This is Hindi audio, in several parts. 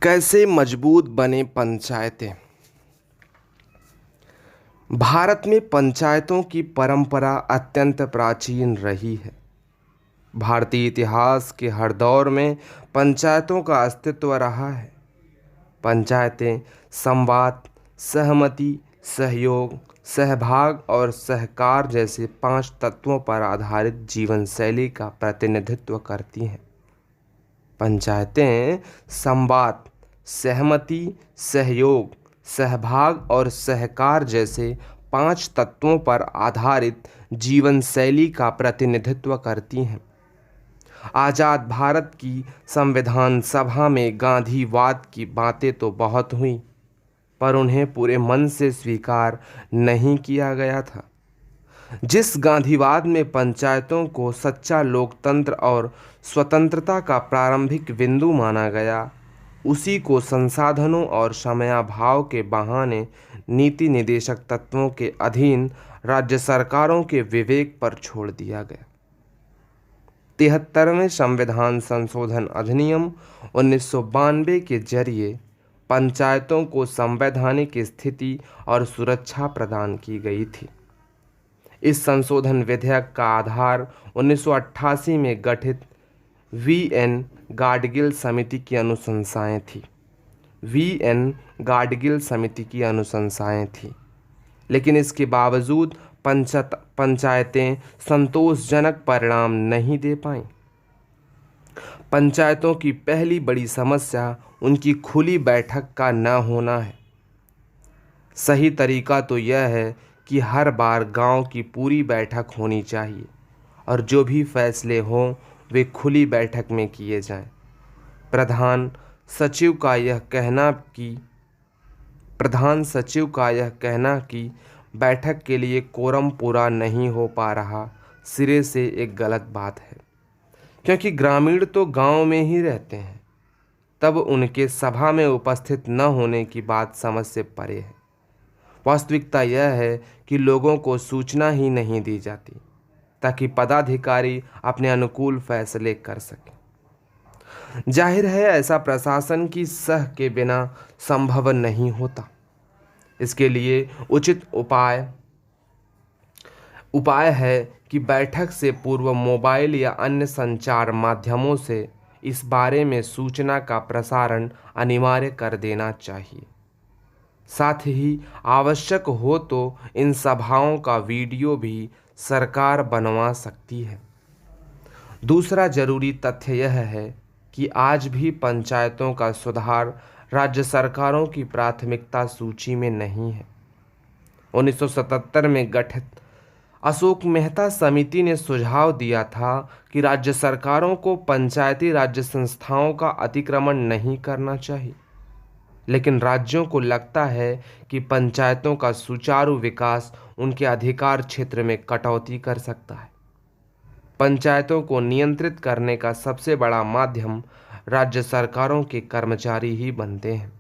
कैसे मजबूत बने पंचायतें। भारत में पंचायतों की परंपरा अत्यंत प्राचीन रही है। भारतीय इतिहास के हर दौर में पंचायतों का अस्तित्व रहा है। पंचायतें संवाद, सहमति, सहयोग, सहभाग और सहकार जैसे 5 तत्वों पर आधारित जीवन शैली का प्रतिनिधित्व करती हैं। पंचायतें संवाद, सहमति, सहयोग, सहभाग और सहकार जैसे 5 तत्वों पर आधारित जीवन शैली का प्रतिनिधित्व करती हैं। आज़ाद भारत की संविधान सभा में गांधीवाद की बातें तो बहुत हुई, पर उन्हें पूरे मन से स्वीकार नहीं किया गया था। जिस गांधीवाद में पंचायतों को सच्चा लोकतंत्र और स्वतंत्रता का प्रारंभिक बिंदु माना गया, उसी को संसाधनों और समयाभाव के बहाने नीति निदेशक तत्वों के अधीन राज्य सरकारों के विवेक पर छोड़ दिया गया। 73वें संविधान संशोधन अधिनियम 1992 के जरिए पंचायतों को संवैधानिक स्थिति और सुरक्षा प्रदान की गई थी। इस संशोधन विधेयक का आधार 1988 में गठित वी.एन. गाडगिल समिति की अनुशंसाएं थी। वी.एन. गाडगिल समिति की अनुशंसाएं थी, लेकिन इसके बावजूद पंचायतें संतोषजनक परिणाम नहीं दे पाईं। पंचायतों की पहली बड़ी समस्या उनकी खुली बैठक का न होना है। सही तरीका तो यह है कि हर बार गांव की पूरी बैठक होनी चाहिए और जो भी फैसले हों वे खुली बैठक में किए जाएं। प्रधान सचिव का यह कहना कि बैठक के लिए कोरम पूरा नहीं हो पा रहा, सिरे से एक गलत बात है, क्योंकि ग्रामीण तो गांव में ही रहते हैं। तब उनके सभा में उपस्थित न होने की बात समझ से परे है। वास्तविकता यह है कि लोगों को सूचना ही नहीं दी जाती ताकि पदाधिकारी अपने अनुकूल फैसले कर सकें। जाहिर है ऐसा प्रशासन की सह के बिना संभव नहीं होता। इसके लिए उचित उपाय है कि बैठक से पूर्व मोबाइल या अन्य संचार माध्यमों से इस बारे में सूचना का प्रसारण अनिवार्य कर देना चाहिए। साथ ही आवश्यक हो तो इन सभाओं का वीडियो भी सरकार बनवा सकती है। दूसरा जरूरी तथ्य यह है कि आज भी पंचायतों का सुधार राज्य सरकारों की प्राथमिकता सूची में नहीं है। 1977 में गठित अशोक मेहता समिति ने सुझाव दिया था कि राज्य सरकारों को पंचायती राज्य संस्थाओं का अतिक्रमण नहीं करना चाहिए, लेकिन राज्यों को लगता है कि पंचायतों का सुचारू विकास उनके अधिकार क्षेत्र में कटौती कर सकता है। पंचायतों को नियंत्रित करने का सबसे बड़ा माध्यम राज्य सरकारों के कर्मचारी ही बनते हैं।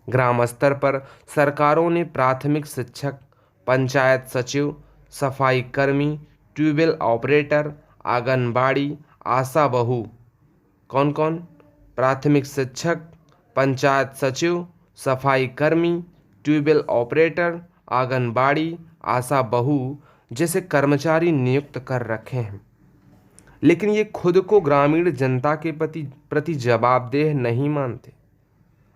ग्राम स्तर पर सरकारों ने प्राथमिक शिक्षक, पंचायत सचिव, सफाई कर्मी, ट्यूबवेल ऑपरेटर, आंगनबाड़ी, आशा बहू, कौन प्राथमिक शिक्षक, पंचायत सचिव, सफाई कर्मी, ट्यूबवेल ऑपरेटर, आंगनबाड़ी, आशा बहू जैसे कर्मचारी नियुक्त कर रखे हैं, लेकिन ये खुद को ग्रामीण जनता के प्रति जवाबदेह नहीं मानते।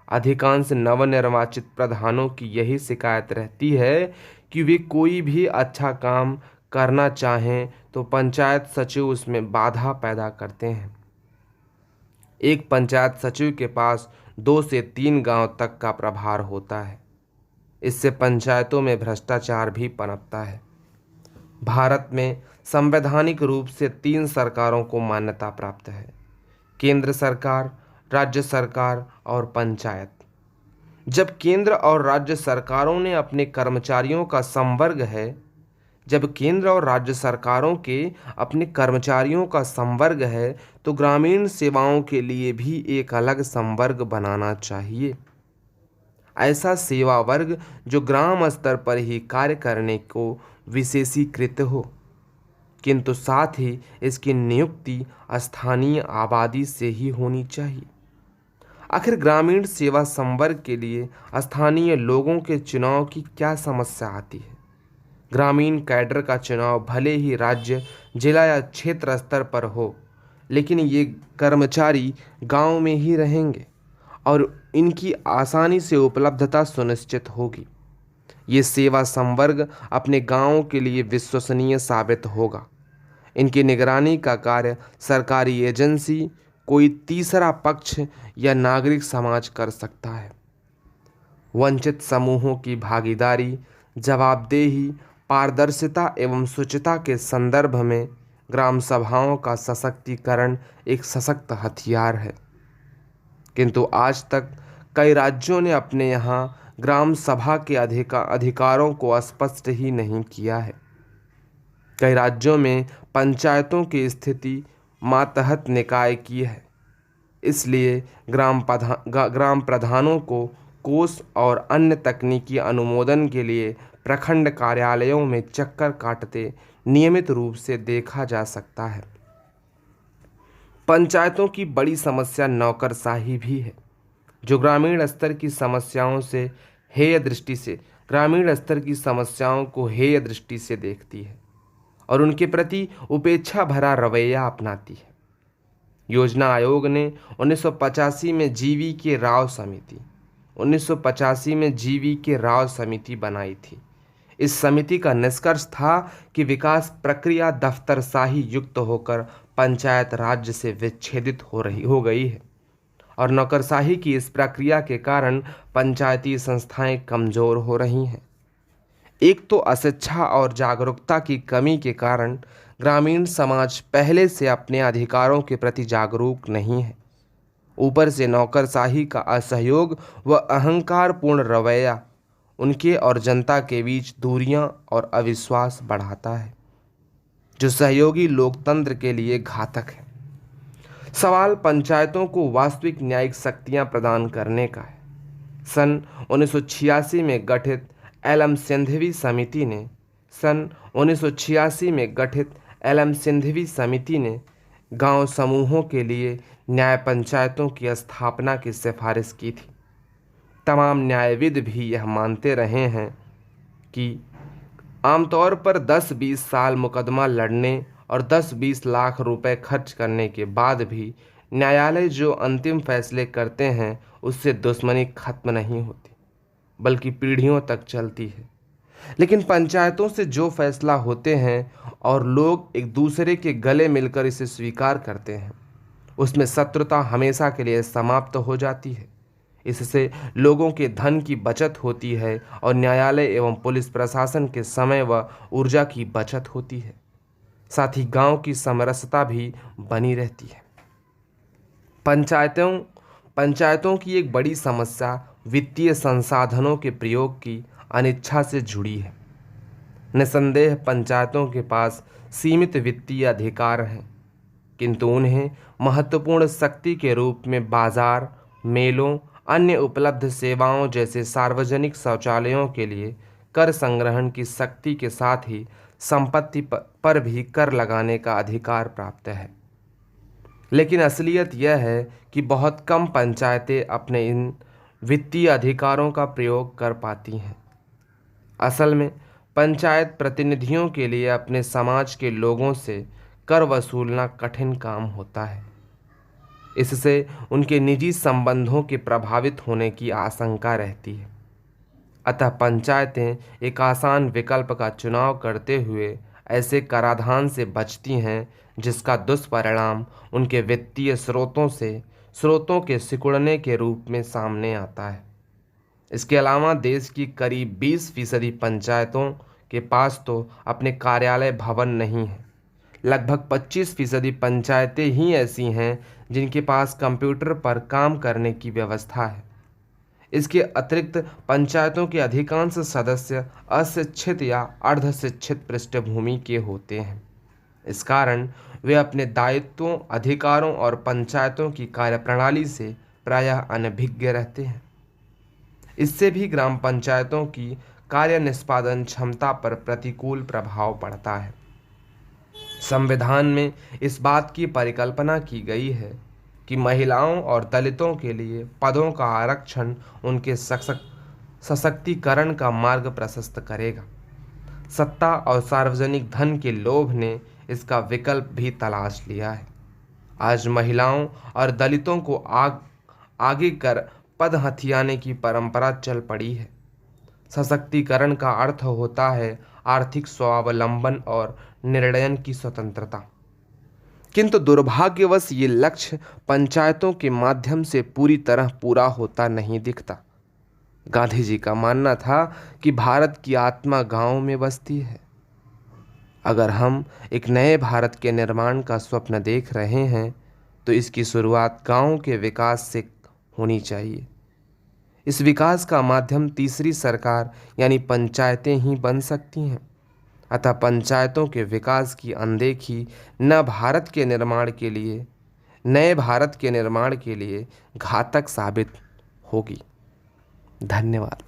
अधिकांश नवनिर्वाचित प्रधानों की यही शिकायत रहती है कि वे कोई भी अच्छा काम करना चाहें तो पंचायत सचिव उसमें बाधा पैदा करते हैं। एक पंचायत सचिव के पास 2 से 3 गांव तक का प्रभार होता है। इससे पंचायतों में भ्रष्टाचार भी पनपता है। भारत में संवैधानिक रूप से 3 सरकारों को मान्यता प्राप्त है: केंद्र सरकार, राज्य सरकार और पंचायत। जब केंद्र और राज्य सरकारों ने अपने कर्मचारियों का संवर्ग है, तो ग्रामीण सेवाओं के लिए भी एक अलग संवर्ग बनाना चाहिए। ऐसा सेवा वर्ग जो ग्राम स्तर पर ही कार्य करने को विशेषीकृत हो, किंतु साथ ही इसकी नियुक्ति स्थानीय आबादी से ही होनी चाहिए। आखिर ग्रामीण सेवा संवर्ग के लिए स्थानीय लोगों के चुनाव की क्या समस्या आती है? ग्रामीण कैडर का चुनाव भले ही राज्य, जिला या क्षेत्र स्तर पर हो, लेकिन ये कर्मचारी गांव में ही रहेंगे और इनकी आसानी से उपलब्धता सुनिश्चित होगी। ये सेवा संवर्ग अपने गांव के लिए विश्वसनीय साबित होगा। इनकी निगरानी का कार्य सरकारी एजेंसी, कोई तीसरा पक्ष या नागरिक समाज कर सकता है। वंचित समूहों की भागीदारी, जवाबदेही, पारदर्शिता एवं शुचिता के संदर्भ में ग्राम सभाओं का सशक्तिकरण एक सशक्त हथियार है। किंतु आज तक कई राज्यों ने अपने यहाँ ग्राम सभा के अधिकारों को स्पष्ट ही नहीं किया है। कई राज्यों में पंचायतों की स्थिति मातहत निकाय की है। इसलिए ग्राम प्रधानों को कोष और अन्य तकनीकी अनुमोदन के लिए प्रखंड कार्यालयों में चक्कर काटते नियमित रूप से देखा जा सकता है। पंचायतों की बड़ी समस्या नौकरशाही भी है, जो ग्रामीण स्तर की समस्याओं को हेय दृष्टि से देखती है और उनके प्रति उपेक्षा भरा रवैया अपनाती है। योजना आयोग ने 1985 में जीवी के राव समिति बनाई थी। इस समिति का निष्कर्ष था कि विकास प्रक्रिया दफ्तरशाही युक्त होकर पंचायत राज्य से विच्छेदित हो गई है और नौकरशाही की इस प्रक्रिया के कारण पंचायती संस्थाएं कमजोर हो रही हैं। एक तो अशिक्षा और जागरूकता की कमी के कारण ग्रामीण समाज पहले से अपने अधिकारों के प्रति जागरूक नहीं है। ऊपर से नौकरशाही का असहयोग व अहंकारपूर्ण रवैया उनके और जनता के बीच दूरियां और अविश्वास बढ़ाता है, जो सहयोगी लोकतंत्र के लिए घातक है। सवाल पंचायतों को वास्तविक न्यायिक शक्तियां प्रदान करने का है। सन 1986 में गठित एलएम सिंघवी समिति ने गांव समूहों के लिए न्याय पंचायतों की स्थापना की सिफारिश की थी। तमाम न्यायविद भी यह मानते रहे हैं कि आमतौर पर 10-20 साल मुकदमा लड़ने और 10-20 लाख रुपए खर्च करने के बाद भी न्यायालय जो अंतिम फैसले करते हैं उससे दुश्मनी खत्म नहीं होती, बल्कि पीढ़ियों तक चलती है। लेकिन पंचायतों से जो फैसला होते हैं और लोग एक दूसरे के गले मिलकर इसे स्वीकार करते हैं, उसमें शत्रुता हमेशा के लिए समाप्त हो जाती है। इससे लोगों के धन की बचत होती है और न्यायालय एवं पुलिस प्रशासन के समय व ऊर्जा की बचत होती है। साथ ही गांव की समरसता भी बनी रहती है। पंचायतों की एक बड़ी समस्या वित्तीय संसाधनों के प्रयोग की अनिच्छा से जुड़ी है। निसंदेह पंचायतों के पास सीमित वित्तीय अधिकार हैं, किंतु उन्हें महत्वपूर्ण शक्ति के रूप में बाजार, मेलों, अन्य उपलब्ध सेवाओं जैसे सार्वजनिक शौचालयों के लिए कर संग्रहण की शक्ति के साथ ही संपत्ति पर भी कर लगाने का अधिकार प्राप्त है। लेकिन असलियत यह है कि बहुत कम पंचायतें अपने इन वित्तीय अधिकारों का प्रयोग कर पाती हैं। असल में पंचायत प्रतिनिधियों के लिए अपने समाज के लोगों से कर वसूलना कठिन काम होता है। इससे उनके निजी संबंधों के प्रभावित होने की आशंका रहती है। अतः पंचायतें एक आसान विकल्प का चुनाव करते हुए ऐसे कराधान से बचती हैं जिसका दुष्परिणाम उनके वित्तीय स्रोतों के सिकुड़ने के रूप में सामने आता है। इसके अलावा देश की करीब 20% पंचायतों के पास तो अपने कार्यालय भवन नहीं है। लगभग 25% पंचायतें ही ऐसी हैं जिनके पास कंप्यूटर पर काम करने की व्यवस्था है। इसके अतिरिक्त पंचायतों के अधिकांश सदस्य अशिक्षित या अर्धशिक्षित पृष्ठभूमि के होते हैं। इस कारण वे अपने दायित्वों, अधिकारों और पंचायतों की कार्यप्रणाली से प्रायः अनभिज्ञ रहते हैं। इससे भी ग्राम पंचायतों की कार्य निष्पादन क्षमता पर प्रतिकूल प्रभाव पड़ता है। संविधान में इस बात की परिकल्पना की गई है कि कि महिलाओं और दलितों के लिए पदों का आरक्षण उनके सशक्तिकरण का मार्ग प्रशस्त करेगा। सत्ता और सार्वजनिक धन के लोभ ने इसका विकल्प भी तलाश लिया है। आज महिलाओं और दलितों को आगे कर पद हथियाने की परंपरा चल पड़ी है। सशक्तिकरण का अर्थ होता है आर्थिक स्वावलंबन और निर्णय की स्वतंत्रता। किंतु दुर्भाग्यवश ये लक्ष्य पंचायतों के माध्यम से पूरी तरह पूरा होता नहीं दिखता। गांधी जी का मानना था कि भारत की आत्मा गांव में बसती है। अगर हम एक नए भारत के निर्माण का स्वप्न देख रहे हैं तो इसकी शुरुआत गांव के विकास से होनी चाहिए। इस विकास का माध्यम तीसरी सरकार यानी पंचायतें ही बन सकती हैं। अतः पंचायतों के विकास की अनदेखी नए भारत के निर्माण के लिए घातक साबित होगी। धन्यवाद।